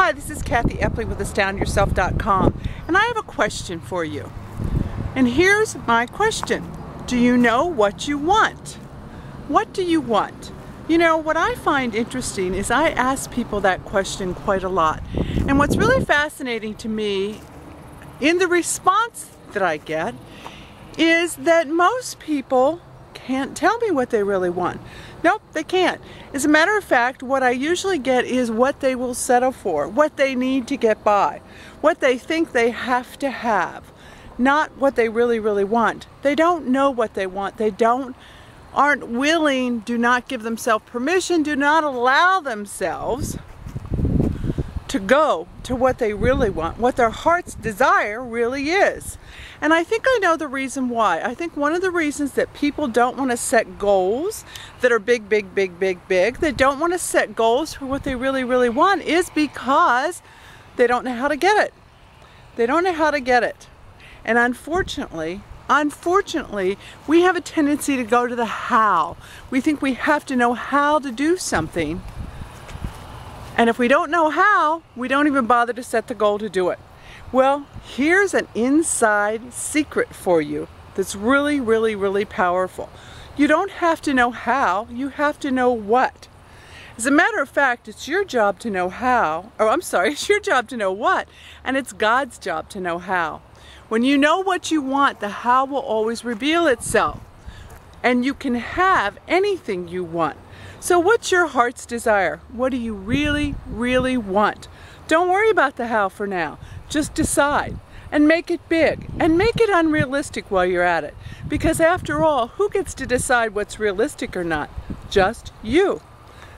Hi, this is Kathy Epley with AstoundYourself.com, and I have a question for you. And here's my question. Do you know what you want? What do you want? You know, what I find interesting is I ask people that question quite a lot. And what's really fascinating to me in the response that I get is that most people can't tell me what they really want. Nope, they can't. As a matter of fact, what I usually get is what they will settle for, what they need to get by, what they think they have to have, not what they really, really want. They don't know what they want. They aren't willing, do not give themselves permission, do not allow themselves to go to what they really want, what their heart's desire really is. And I think I know the reason why. I think one of the reasons that people don't want to set goals that are big, big, big, big, big, they don't want to set goals for what they really, really want is because they don't know how to get it. They don't know how to get it. And unfortunately, we have a tendency to go to the how. We think we have to know how to do something. And if we don't know how, we don't even bother to set the goal to do it. Well, here's an inside secret for you that's really, really, really powerful. You don't have to know how, you have to know what. As a matter of fact, it's your job to know how, it's your job to know what, and it's God's job to know how. When you know what you want, the how will always reveal itself. And you can have anything you want. So what's your heart's desire? What do you really, really want? Don't worry about the how for now. Just decide and make it big and make it unrealistic while you're at it. Because after all, who gets to decide what's realistic or not? Just you.